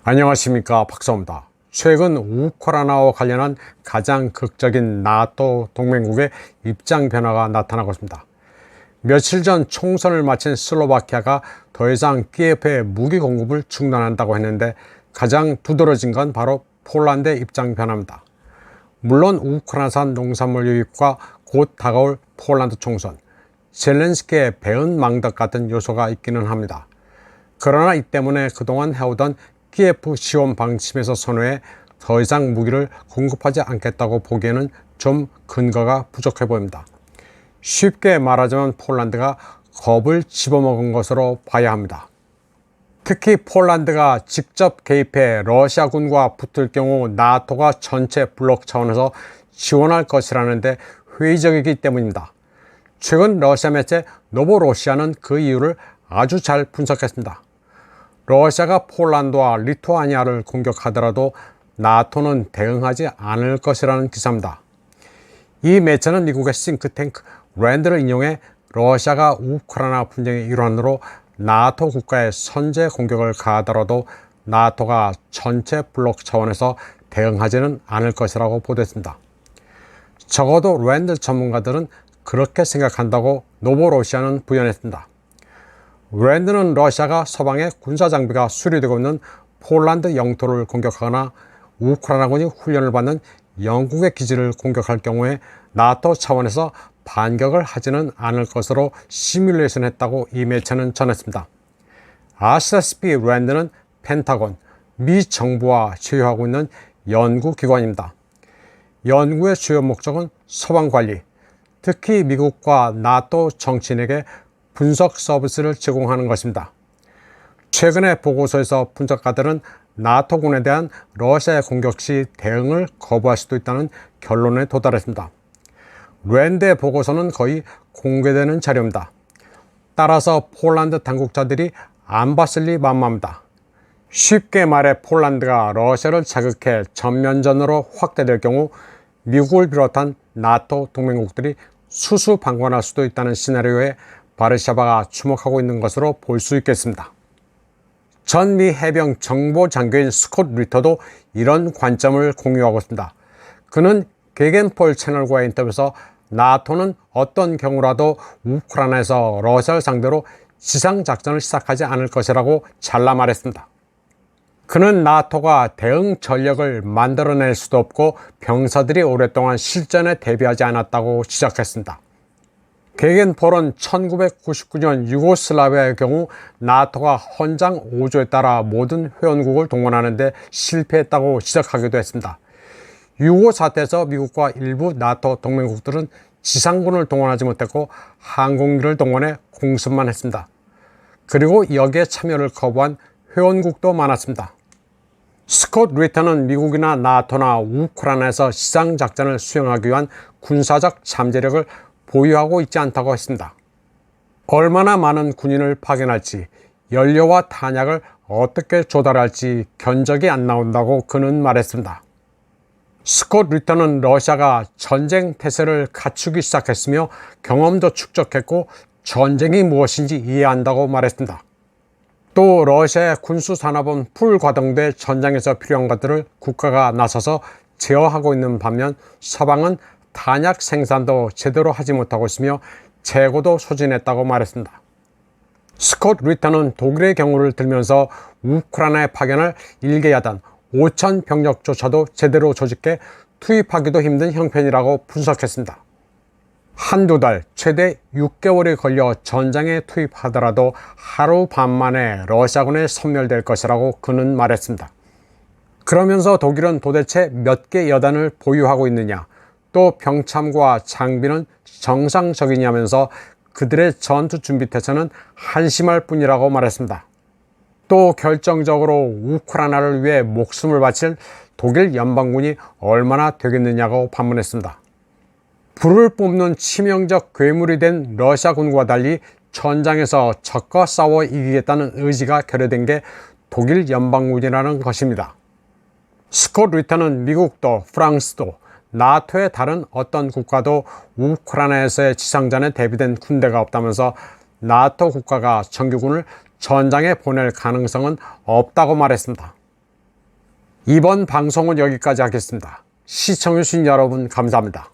안녕하십니까, 박사입니다. 최근 우크라이나와 관련한 가장 극적인 나토 동맹국의 입장 변화가 나타나고 있습니다. 며칠 전 총선을 마친 슬로바키아가 더 이상 키예프의 무기 공급을 중단한다고 했는데, 가장 두드러진 건 바로 폴란드의 입장 변화입니다. 물론 우크라이나산 농산물 유입과 곧 다가올 폴란드 총선, 젤렌스키의 배은망덕 같은 요소가 있기는 합니다. 그러나 이 때문에 그동안 해오던 키예프 지원 방침에서 선회해 더 이상 무기를 공급하지 않겠다고 보기에는 좀 근거가 부족해 보입니다. 쉽게 말하자면 폴란드가 겁을 집어먹은 것으로 봐야 합니다. 특히 폴란드가 직접 개입해 러시아군과 붙을 경우 나토가 전체 블록 차원에서 지원할 것이라는데 회의적이기 때문입니다. 최근 러시아 매체 노보로시아는 그 이유를 아주 잘 분석했습니다. 러시아가 폴란드와 리투아니아를 공격하더라도 나토는 대응하지 않을 것이라는 기사입니다. 이 매체는 미국의 싱크탱크 랜드를 인용해 러시아가 우크라이나 분쟁의 일환으로 나토 국가의 선제 공격을 가하더라도 나토가 전체 블록 차원에서 대응하지는 않을 것이라고 보도했습니다. 적어도 랜드 전문가들은 그렇게 생각한다고 노보로시아는 부연했습니다. 랜드는 러시아가 서방의 군사장비가 수리되고 있는 폴란드 영토를 공격하거나 우크라이나군이 훈련을 받는 영국의 기지를 공격할 경우에 나토 차원에서 반격을 하지는 않을 것으로 시뮬레이션 했다고 이 매체는 전했습니다. 아시다시피 랜드는 펜타곤, 미 정부와 제휴하고 있는 연구기관입니다. 연구의 주요 목적은 서방 관리, 특히 미국과 나토 정치인에게 분석 서비스를 제공하는 것입니다. 최근의 보고서에서 분석가들은 나토군에 대한 러시아의 공격 시 대응을 거부할 수도 있다는 결론에 도달했습니다. 랜드의 보고서는 거의 공개되는 자료입니다. 따라서 폴란드 당국자들이 안 봤을 리 만무합니다. 쉽게 말해 폴란드가 러시아를 자극해 전면전으로 확대될 경우 미국을 비롯한 나토 동맹국들이 수수방관할 수도 있다는 시나리오에 바르샤바가 주목하고 있는 것으로 볼 수 있겠습니다. 전 미 해병 정보장교인 스콧 리터도 이런 관점을 공유하고 있습니다. 그는 게겐폴 채널과의 인터뷰에서 나토는 어떤 경우라도 우크라이나에서 러시아를 상대로 지상작전을 시작하지 않을 것이라고 잘라 말했습니다. 그는 나토가 대응 전력을 만들어낼 수도 없고 병사들이 오랫동안 실전에 대비하지 않았다고 지적했습니다. 게겐폴은 1999년 유고슬라비아의 경우 나토가 헌장 5조에 따라 모든 회원국을 동원하는 데 실패했다고 지적하기도 했습니다. 유고 사태에서 미국과 일부 나토 동맹국들은 지상군을 동원하지 못했고 항공기를 동원해 공습만 했습니다. 그리고 여기에 참여를 거부한 회원국도 많았습니다. 스콧 리터는 미국이나 나토나 우크라이나에서 지상작전을 수행하기 위한 군사적 잠재력을 보유하고 있지 않다고 했습니다. 얼마나 많은 군인을 파견할지, 연료와 탄약을 어떻게 조달할지 견적이 안 나온다고 그는 말했습니다. 스콧 리터는 러시아가 전쟁 태세를 갖추기 시작했으며 경험도 축적했고 전쟁이 무엇인지 이해한다고 말했습니다. 또 러시아의 군수산업은 풀과동돼 전장에서 필요한 것들을 국가가 나서서 제어하고 있는 반면 서방은 탄약 생산도 제대로 하지 못하고 있으며 재고도 소진했다고 말했습니다. 스콧 리터는 독일의 경우를 들면서 우크라이나에 파견할 일개 야단 5천 병력조차도 제대로 조직해 투입하기도 힘든 형편이라고 분석했습니다. 한두 달, 최대 6개월이 걸려 전장에 투입하더라도 하루 반 만에 러시아군에 섬멸될 것이라고 그는 말했습니다. 그러면서 독일은 도대체 몇 개 여단을 보유하고 있느냐, 또 병참과 장비는 정상적이냐면서 그들의 전투 준비 태세는 한심할 뿐이라고 말했습니다. 또 결정적으로 우크라이나를 위해 목숨을 바칠 독일 연방군이 얼마나 되겠느냐고 반문했습니다. 불을 뿜는 치명적 괴물이 된 러시아군과 달리 전장에서 적과 싸워 이기겠다는 의지가 결여된 게 독일 연방군이라는 것입니다. 스콧 리터는 미국도 프랑스도 나토의 다른 어떤 국가도 우크라이나에서의 지상전에 대비된 군대가 없다면서 나토 국가가 정규군을 전장에 보낼 가능성은 없다고 말했습니다. 이번 방송은 여기까지 하겠습니다. 시청해주신 여러분 감사합니다.